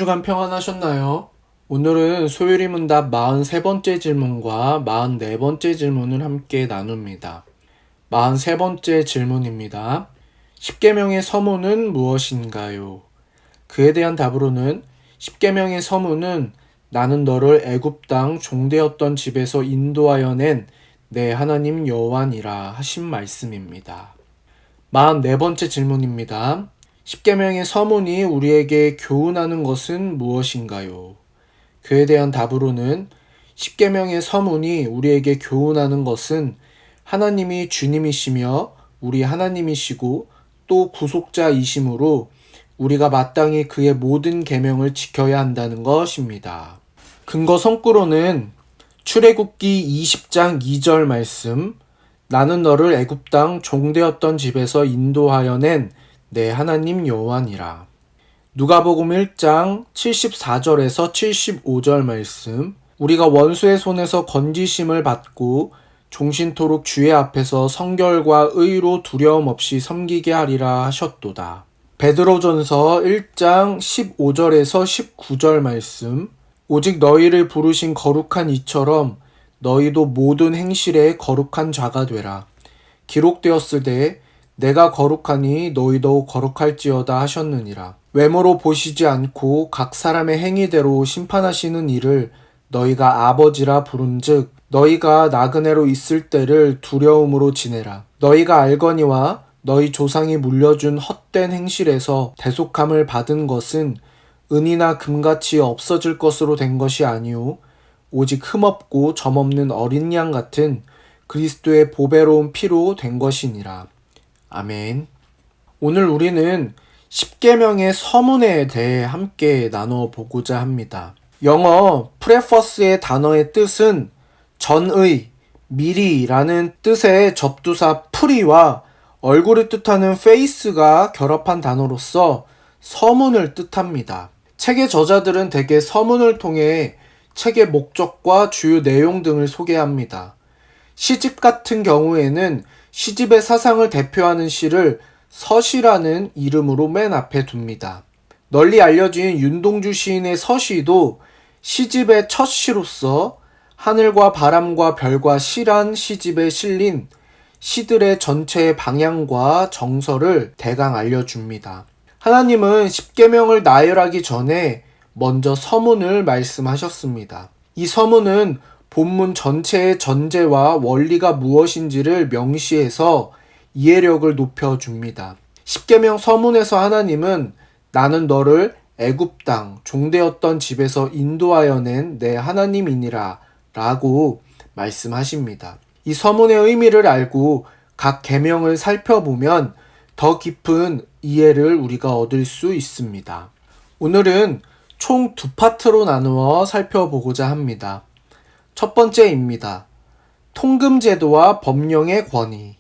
주간 평안하셨나요? 오늘은 소율이 문답 43번째 질문과 44번째 질문을 함께 나눕니다. 43번째 질문입니다. 십계명의 서문은 무엇인가요? 그에 대한 답으로는 십계명의 서문은 나는 너를 애굽 땅 종되었던 집에서 인도하여 낸 내 하나님 여호와니라 하신 말씀입니다. 44번째 질문입니다. 십계명의 서문이 우리에게 교훈하는 것은 무엇인가요? 그에 대한 답으로는 십계명의 서문이 우리에게 교훈하는 것은 하나님이 주님이시며 우리 하나님이시고 또 구속자이심으로 우리가 마땅히 그의 모든 계명을 지켜야 한다는 것입니다. 근거 성구로는 출애굽기 20장 2절 말씀, 나는 너를 애굽 땅 종되었던 집에서 인도하여 낸 내 하나님 여호와니라. 누가복음 1장 74절에서 75절 말씀, 우리가 원수의 손에서 건지심을 받고 종신토록 주의 앞에서 성결과 의로 두려움 없이 섬기게 하리라 하셨도다. 베드로전서 1장 15절에서 19절 말씀, 오직 너희를 부르신 거룩한 이처럼 너희도 모든 행실에 거룩한 자가 되라. 기록되었으되 내가 거룩하니 너희도 거룩할지어다 하셨느니라. 외모로 보시지 않고 각 사람의 행위대로 심판하시는 이를 너희가 아버지라 부른즉 너희가 나그네로 있을 때를 두려움으로 지내라. 너희가 알거니와 너희 조상이 물려준 헛된 행실에서 대속함을 받은 것은 은이나 금같이 없어질 것으로 된 것이 아니오 오직 흠없고 점없는 어린 양 같은 그리스도의 보배로운 피로 된 것이니라. 아멘. 오늘 우리는 십계명의 서문에 대해 함께 나눠보고자 합니다. 영어 프레퍼스의 단어의 뜻은 전의, 미리라는 뜻의 접두사 프리와 얼굴을 뜻하는 face가 결합한 단어로서 서문을 뜻합니다. 책의 저자들은 대개 서문을 통해 책의 목적과 주요 내용 등을 소개합니다. 시집 같은 경우에는 시집의 사상을 대표하는 시를 서시라는 이름으로 맨 앞에 둡니다. 널리 알려진 윤동주 시인의 서시도 시집의 첫 시로서 하늘과 바람과 별과 시란 시집에 실린 시들의 전체의 방향과 정서를 대강 알려줍니다. 하나님은 십계명을 나열하기 전에 먼저 서문을 말씀하셨습니다. 이 서문은 본문 전체의 전제와 원리가 무엇인지를 명시해서 이해력을 높여줍니다. 십계명 서문에서 하나님은 나는 너를 애굽 땅 종되었던 집에서 인도하여 낸 내 하나님이니라 라고 말씀하십니다. 이 서문의 의미를 알고 각 계명을 살펴보면 더 깊은 이해를 우리가 얻을 수 있습니다. 오늘은 총 두 파트로 나누어 살펴보고자 합니다. 첫 번째입니다. 통금제도와 법령의 권위.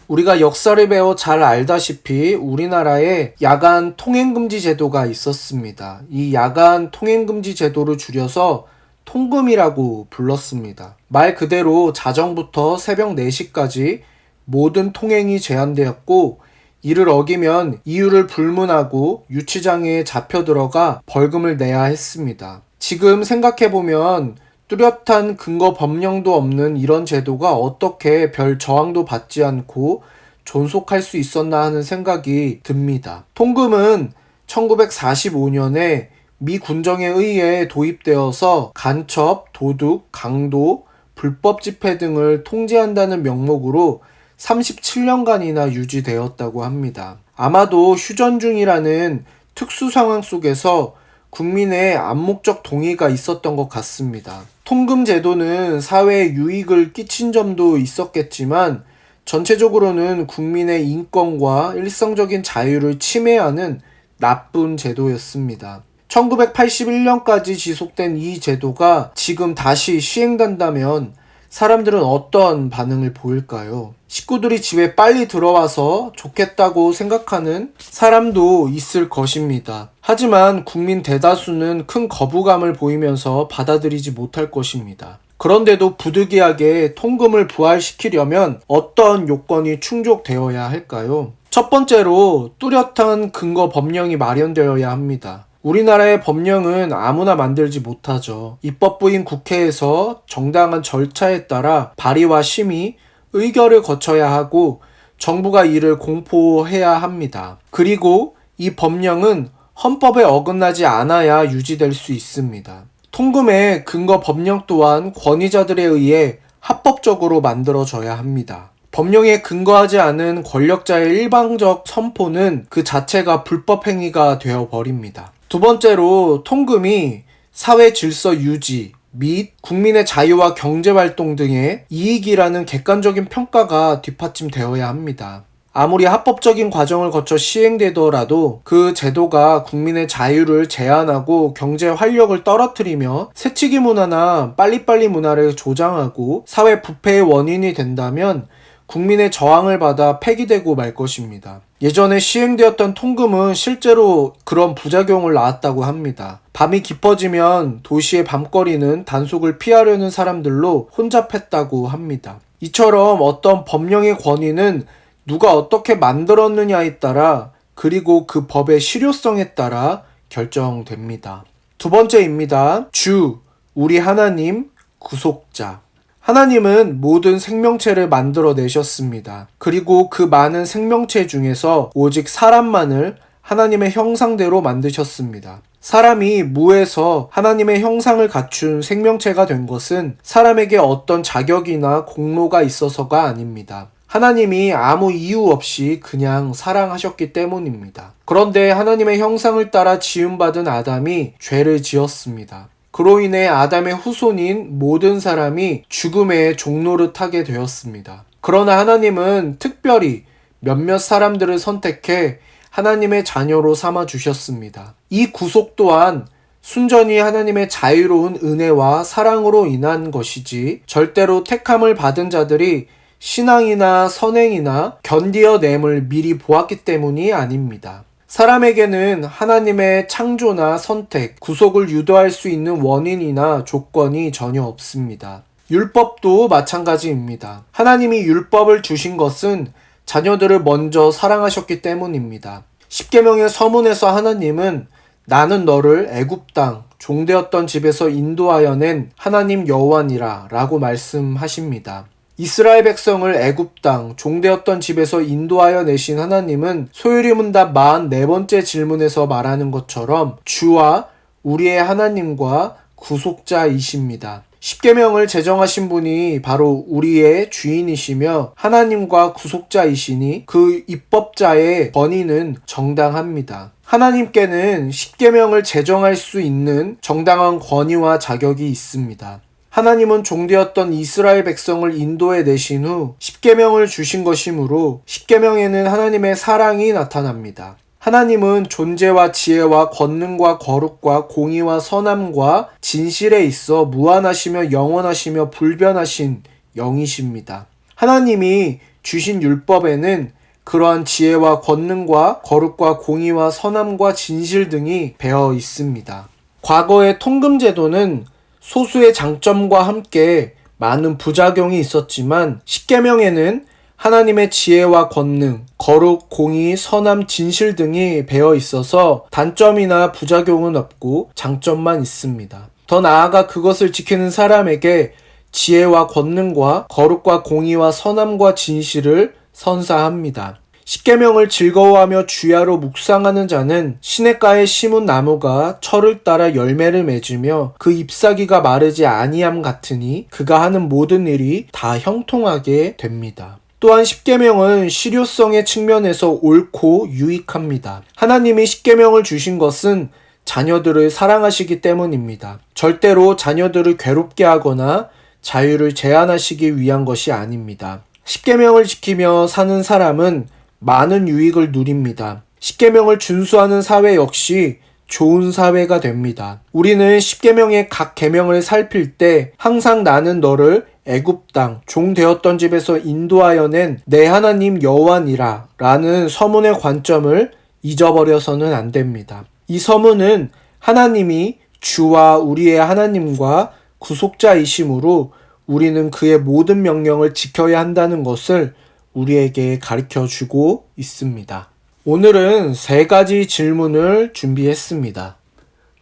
우리가 역사를 배워 잘 알다시피 우리나라에 야간 통행금지 제도가 있었습니다. 이 야간 통행금지 제도를 줄여서 통금이라고 불렀습니다. 말 그대로 자정부터 새벽 4시까지 모든 통행이 제한되었고 이를 어기면 이유를 불문하고 유치장에 잡혀 들어가 벌금을 내야 했습니다. 지금 생각해보면 뚜렷한 근거 법령도 없는 이런 제도가 어떻게 별 저항도 받지 않고 존속할 수 있었나 하는 생각이 듭니다. 통금은 1945년에 미 군정에 의해 도입되어서 간첩, 도둑, 강도, 불법 집회 등을 통제한다는 명목으로 37년간이나 유지되었다고 합니다. 아마도 휴전 중이라는 특수 상황 속에서 국민의 암묵적 동의가 있었던 것 같습니다. 통금 제도는 사회에 유익을 끼친 점도 있었겠지만 전체적으로는 국민의 인권과 일상적인 자유를 침해하는 나쁜 제도였습니다. 1981년까지 지속된 이 제도가 지금 다시 시행된다면 사람들은 어떤 반응을 보일까요? 식구들이 집에 빨리 들어와서 좋겠다고 생각하는 사람도 있을 것입니다. 하지만 국민 대다수는 큰 거부감을 보이면서 받아들이지 못할 것입니다. 그런데도 부득이하게 통금을 부활시키려면 어떤 요건이 충족되어야 할까요? 첫 번째로 뚜렷한 근거 법령이 마련되어야 합니다. 우리나라의 법령은 아무나 만들지 못하죠. 입법부인 국회에서 정당한 절차에 따라 발의와 심의, 의결을 거쳐야 하고 정부가 이를 공포해야 합니다. 그리고 이 법령은 헌법에 어긋나지 않아야 유지될 수 있습니다. 통금의 근거 법령 또한 권위자들에 의해 합법적으로 만들어져야 합니다. 법령에 근거하지 않은 권력자의 일방적 선포는 그 자체가 불법 행위가 되어버립니다. 두 번째로 통금이 사회 질서 유지 및 국민의 자유와 경제활동 등의 이익이라는 객관적인 평가가 뒷받침되어야 합니다. 아무리 합법적인 과정을 거쳐 시행되더라도 그 제도가 국민의 자유를 제한하고 경제 활력을 떨어뜨리며 새치기 문화나 빨리빨리 문화를 조장하고 사회 부패의 원인이 된다면 국민의 저항을 받아 폐기되고 말 것입니다. 예전에 시행되었던 통금은 실제로 그런 부작용을 낳았다고 합니다. 밤이 깊어지면 도시의 밤거리는 단속을 피하려는 사람들로 혼잡했다고 합니다. 이처럼 어떤 법령의 권위는 누가 어떻게 만들었느냐에 따라 그리고 그 법의 실효성에 따라 결정됩니다. 두 번째입니다. 주, 우리 하나님, 구속자. 하나님은 모든 생명체를 만들어내셨습니다. 그리고 그 많은 생명체 중에서 오직 사람만을 하나님의 형상대로 만드셨습니다. 사람이 무에서 하나님의 형상을 갖춘 생명체가 된 것은 사람에게 어떤 자격이나 공로가 있어서가 아닙니다. 하나님이 아무 이유 없이 그냥 사랑하셨기 때문입니다. 그런데 하나님의 형상을 따라 지음받은 아담이 죄를 지었습니다. 그로 인해 아담의 후손인 모든 사람이 죽음의 종노릇하게 되었습니다. 그러나 하나님은 특별히 몇몇 사람들을 선택해 하나님의 자녀로 삼아 주셨습니다. 이 구속 또한 순전히 하나님의 자유로운 은혜와 사랑으로 인한 것이지 절대로 택함을 받은 자들이 신앙이나 선행이나 견디어냄을 미리 보았기 때문이 아닙니다. 사람에게는 하나님의 창조나 선택, 구속을 유도할 수 있는 원인이나 조건이 전혀 없습니다. 율법도 마찬가지입니다. 하나님이 율법을 주신 것은 자녀들을 먼저 사랑하셨기 때문입니다. 십계명의 서문에서 하나님은 나는 너를 애굽 땅 종되었던 집에서 인도하여 낸 하나님 여호와니라 라고 말씀하십니다. 이스라엘 백성을 애굽 땅 종되었던 집에서 인도하여 내신 하나님은 소요리 문답 44번째 질문에서 말하는 것처럼 주와 우리의 하나님과 구속자이십니다. 십계명을 제정하신 분이 바로 우리의 주인이시며 하나님과 구속자이시니 그 입법자의 권위는 정당합니다. 하나님께는 십계명을 제정할 수 있는 정당한 권위와 자격이 있습니다. 하나님은 종되었던 이스라엘 백성을 인도해 내신 후 십계명을 주신 것이므로 십계명에는 하나님의 사랑이 나타납니다. 하나님은 존재와 지혜와 권능과 거룩과 공의와 선함과 진실에 있어 무한하시며 영원하시며 불변하신 영이십니다. 하나님이 주신 율법에는 그러한 지혜와 권능과 거룩과 공의와 선함과 진실 등이 배어 있습니다. 과거의 통금제도는 소수의 장점과 함께 많은 부작용이 있었지만 십계명에는 하나님의 지혜와 권능, 거룩, 공의, 선함, 진실 등이 배어 있어서 단점이나 부작용은 없고 장점만 있습니다. 더 나아가 그것을 지키는 사람에게 지혜와 권능과 거룩과 공의와 선함과 진실을 선사합니다. 십계명을 즐거워하며 주야로 묵상하는 자는 시냇가에 심은 나무가 철을 따라 열매를 맺으며 그 잎사귀가 마르지 아니함 같으니 그가 하는 모든 일이 다 형통하게 됩니다. 또한 십계명은 실효성의 측면에서 옳고 유익합니다. 하나님이 십계명을 주신 것은 자녀들을 사랑하시기 때문입니다. 절대로 자녀들을 괴롭게 하거나 자유를 제한하시기 위한 것이 아닙니다. 십계명을 지키며 사는 사람은 많은 유익을 누립니다. 십계명을 준수하는 사회 역시 좋은 사회가 됩니다. 우리는 십계명의 각 계명을 살필 때 항상 나는 너를 애굽 땅 종 되었던 집에서 인도하여 낸 내 하나님 여호와니라 라는 서문의 관점을 잊어버려서는 안 됩니다. 이 서문은 하나님이 주와 우리의 하나님과 구속자이심으로 우리는 그의 모든 명령을 지켜야 한다는 것을 우리에게 가르쳐 주고 있습니다. 오늘은 3가지 질문을 준비했습니다.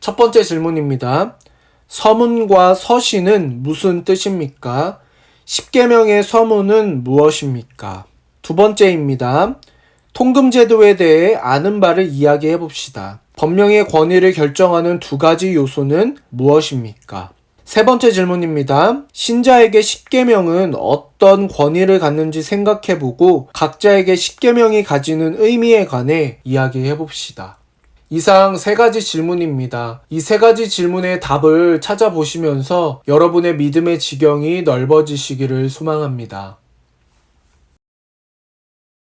첫 번째 질문입니다. 서문과 서시는 무슨 뜻입니까? 십계명의 서문은 무엇입니까? 두 번째입니다. 통금제도에 대해 아는 바를 이야기해 봅시다. 법령의 권위를 결정하는 두 가지 요소는 무엇입니까? 세 번째 질문입니다. 신자에게 십계명은 어떤 권위를 갖는지 생각해보고 각자에게 십계명이 가지는 의미에 관해 이야기해 봅시다. 이상 세 가지 질문입니다. 이 세 가지 질문의 답을 찾아보시면서 여러분의 믿음의 지경이 넓어지시기를 소망합니다.